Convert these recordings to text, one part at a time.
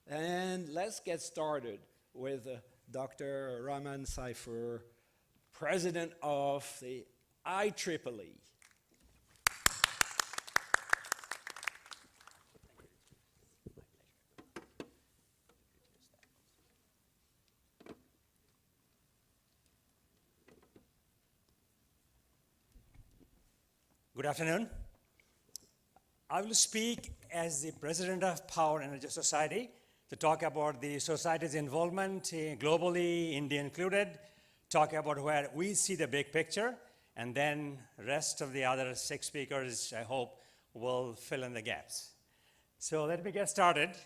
And let's get started with Dr. Rahman Saifur, president of the IEEE. Good afternoon. I will speak as the president of Power Energy Society to talk about the society's involvement globally, India included, talk about where we see the big picture, and then rest of the other 6 speakers, I hope, will fill in the gaps. So let me get started.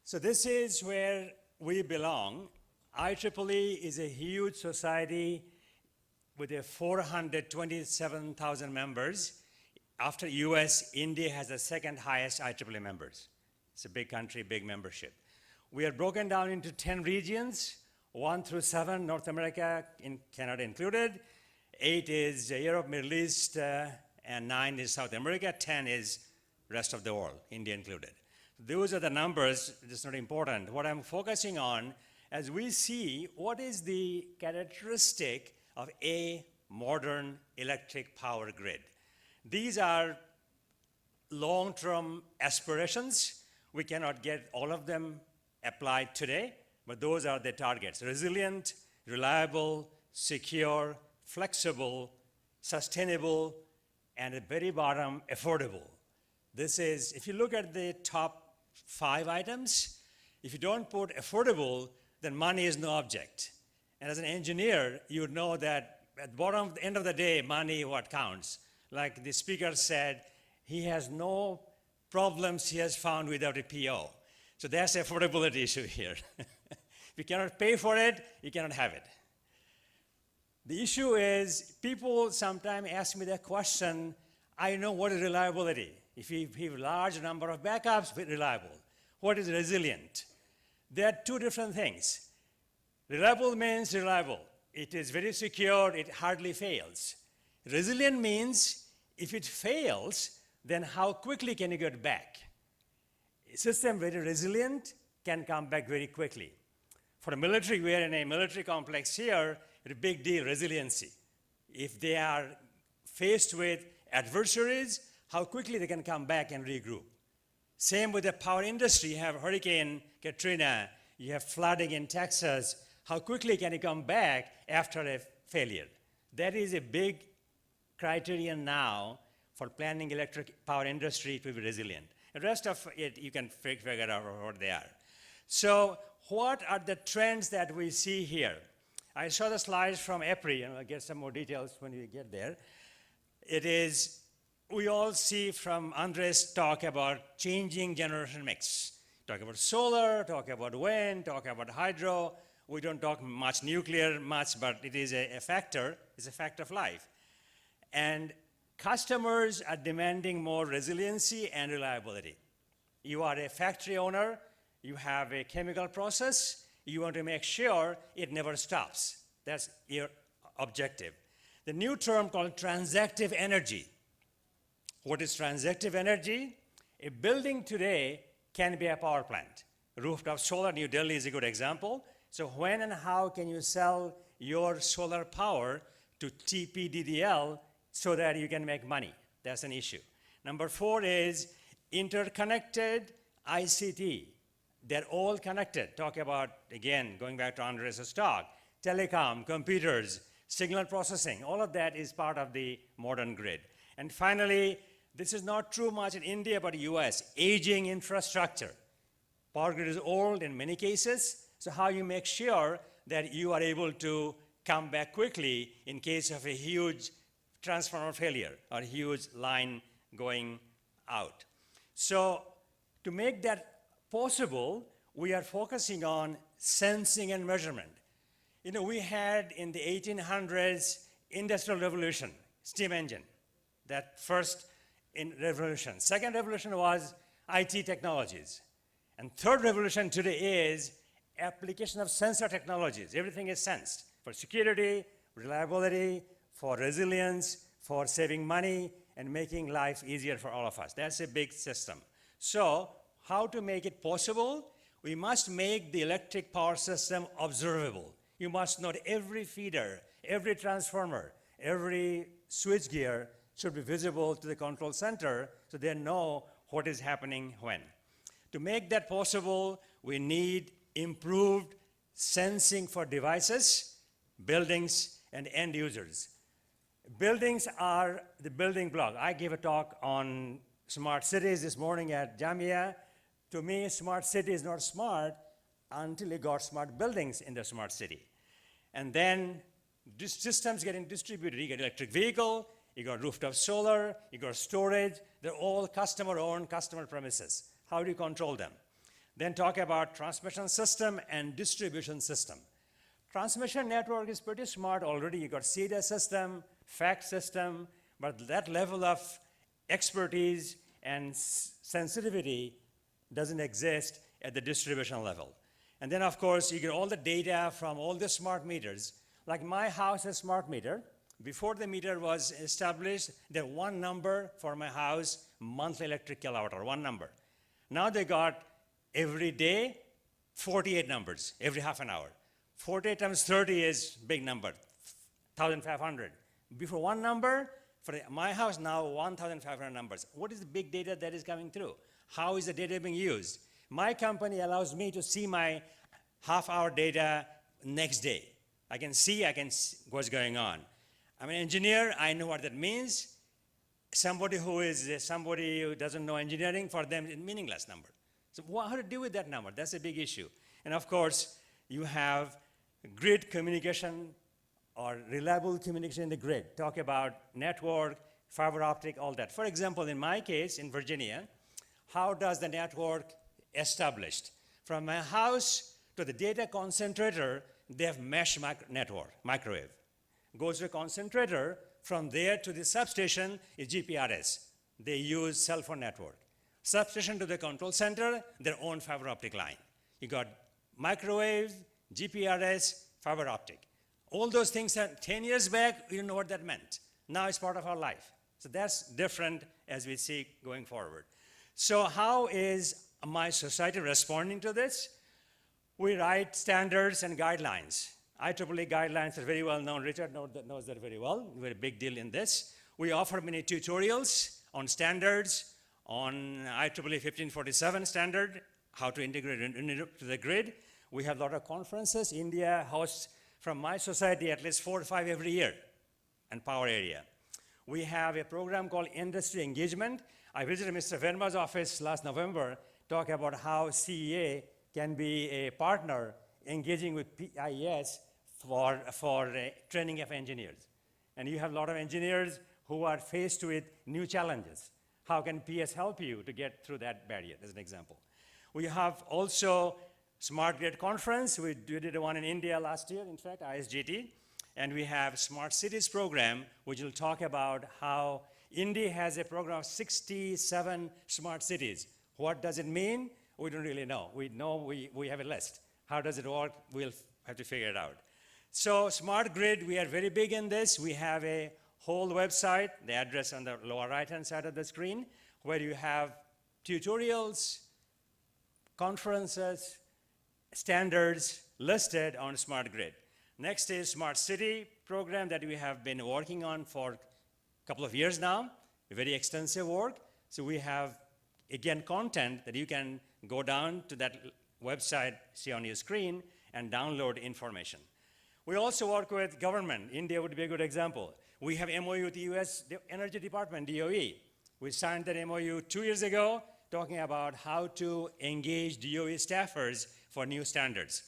So this is where we belong. IEEE is a huge society with 427,000 members. After US, India has the second highest IEEE members. It's a big country, big membership. We are broken down into 10 regions, 1 through 7, North America, Canada included. 8 is Europe, Middle East, and 9 is South America. 10 is rest of the world, India included. Those are the numbers, it's not important. What I'm focusing on, as we see, what is the characteristic of a modern electric power grid. These are long-term aspirations. We cannot get all of them applied today, but those are the targets. Resilient, reliable, secure, flexible, sustainable, and at the very bottom, affordable. This is, if you look at the top 5 items, if you don't put affordable, then money is no object. And as an engineer, you would know that at the bottom, the end of the day, money what counts. Like the speaker said, he has no problems he has found without a PO. So that's the affordability issue here. If you cannot pay for it, you cannot have it. The issue is, people sometimes ask me that question, I know what is reliability. If you have a large number of backups, reliable. What is resilient? There are 2 different things. Reliable means reliable. It is very secure, it hardly fails. Resilient means if it fails, then how quickly can you get back? A system very resilient can come back very quickly. For the military, we are in a military complex here, it's a big deal, resiliency. If they are faced with adversaries, how quickly they can come back and regroup. Same with the power industry. You have Hurricane Katrina, you have flooding in Texas. How quickly can you come back after a failure? That is a big criterion now for planning electric power industry to be resilient. The rest of it, you can figure out what they are. So what are the trends that we see here? I saw the slides from EPRI, and I'll get some more details when we get there. It is, we all see from Andres talk about changing generation mix. Talk about solar, talk about wind, talk about hydro. We don't talk much nuclear much, but it is a factor. It's a fact of life. And customers are demanding more resiliency and reliability. You are a factory owner, you have a chemical process, you want to make sure it never stops. That's your objective. The new term called transactive energy. What is transactive energy? A building today can be a power plant. Rooftop solar, New Delhi is a good example. So when and how can you sell your solar power to TPDDL so that you can make money? That's an issue. Number 4 is interconnected ICT. They're all connected. Talk about, again, going back to Andres' talk, telecom, computers, signal processing. All of that is part of the modern grid. And finally, this is not true much in India, but US, aging infrastructure. Power grid is old in many cases. So how you make sure that you are able to come back quickly in case of a huge transformer failure or a huge line going out. So to make that possible, we are focusing on sensing and measurement. You know, we had in the 1800s industrial revolution, steam engine, that first revolution. Second revolution was IT technologies. And third revolution today is application of sensor technologies. Everything is sensed for security, reliability, for resilience, for saving money, and making life easier for all of us. That's a big system. So how to make it possible? We must make the electric power system observable. You must know every feeder, every transformer, every switchgear should be visible to the control center so they know what is happening when. To make that possible, we need improved sensing for devices, buildings, and end users. Buildings are the building block. I gave a talk on smart cities this morning at Jamia. To me, smart city is not smart until you got smart buildings in the smart city. And then systems getting distributed. You get electric vehicle, you got rooftop solar, you got storage. They're all customer-owned, customer premises. How do you control them? Then talk about transmission system and distribution system. Transmission network is pretty smart already. You got SCADA system, fax system, but that level of expertise and sensitivity doesn't exist at the distribution level. And then, of course, you get all the data from all the smart meters. Like my house is smart meter. Before the meter was established, there was one number for my house, monthly electric kilowatt hour, one number. Now they got every day 48 numbers, every half an hour. 48 times 30 is big number, 1,500. Before one number, for my house now 1,500 numbers. What is the big data that is coming through? How is the data being used? My company allows me to see my half-hour data next day. I can see what's going on. I'm an engineer, I know what that means. Somebody who doesn't know engineering, for them it's a meaningless number. So how to deal with that number? That's a big issue. And of course, you have grid communication or reliable communication in the grid. Talk about network, fiber optic, all that. For example, in my case, in Virginia, how does the network established? From my house to the data concentrator, they have mesh network, microwave. Goes to a concentrator, from there to the substation is GPRS. They use cell phone network. Substation to the control center, their own fiber optic line. You got microwave, GPRS, fiber optic. All those things, 10 years back, we didn't know what that meant. Now it's part of our life. So that's different as we see going forward. So how is my society responding to this? We write standards and guidelines. IEEE guidelines are very well known. Richard knows that very well. We're a big deal in this. We offer many tutorials on standards, on IEEE 1547 standard, how to integrate to the grid. We have a lot of conferences. India hosts, from my society, at least 4 or 5 every year in power area. We have a program called Industry Engagement. I visited Mr. Verma's office last November, talk about how CEA can be a partner engaging with PIS for training of engineers. And you have a lot of engineers who are faced with new challenges. How can PS help you to get through that barrier, as an example? We have also Smart Grid Conference. We did one in India last year, in fact, ISGW. And we have Smart Cities program, which will talk about how India has a program of 67 smart cities. What does it mean? We don't really know. We know we have a list. How does it work? We'll have to figure it out. So Smart Grid, we are very big in this. We have a whole website, the address on the lower right-hand side of the screen, where you have tutorials, conferences, standards listed on Smart Grid. Next is Smart City program that we have been working on for a couple of years now, very extensive work. So we have, again, content that you can go down to that website, see on your screen, and download information. We also work with government. India would be a good example. We have MOU with the US Energy Department, DOE. We signed that MOU 2 years ago, talking about how to engage DOE staffers for new standards.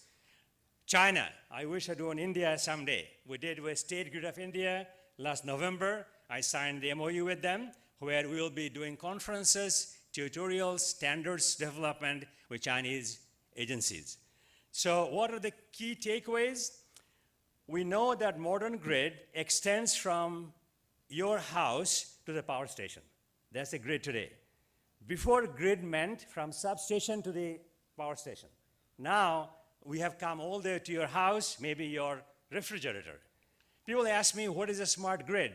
China, I wish I'd do in India someday. We did with State Grid of India last November. I signed the MOU with them, where we will be doing conferences, tutorials, standards development with Chinese agencies. So what are the key takeaways? We know that modern grid extends from your house to the power station. That's the grid today. Before, grid meant from substation to the power station. Now, we have come all the way to your house, maybe your refrigerator. People ask me, what is a smart grid?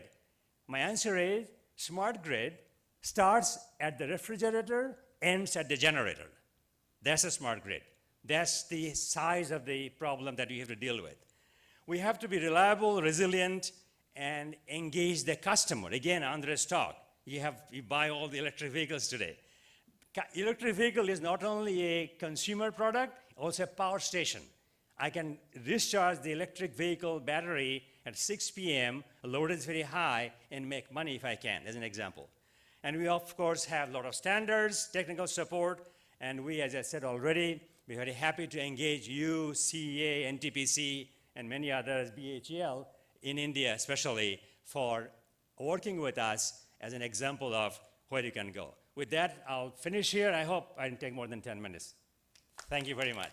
My answer is, smart grid starts at the refrigerator, ends at the generator. That's a smart grid. That's the size of the problem that you have to deal with. We have to be reliable, resilient, and engage the customer. Again, Andres talk. You buy all the electric vehicles today. Electric vehicle is not only a consumer product, also a power station. I can discharge the electric vehicle battery at 6 p.m., load is very high, and make money if I can, as an example. And we, of course, have a lot of standards, technical support, and we, as I said already, we're very happy to engage you, CEA, NTPC, and many others, BHEL, in India especially, for working with us as an example of where you can go. With that, I'll finish here. I hope I didn't take more than 10 minutes. Thank you very much.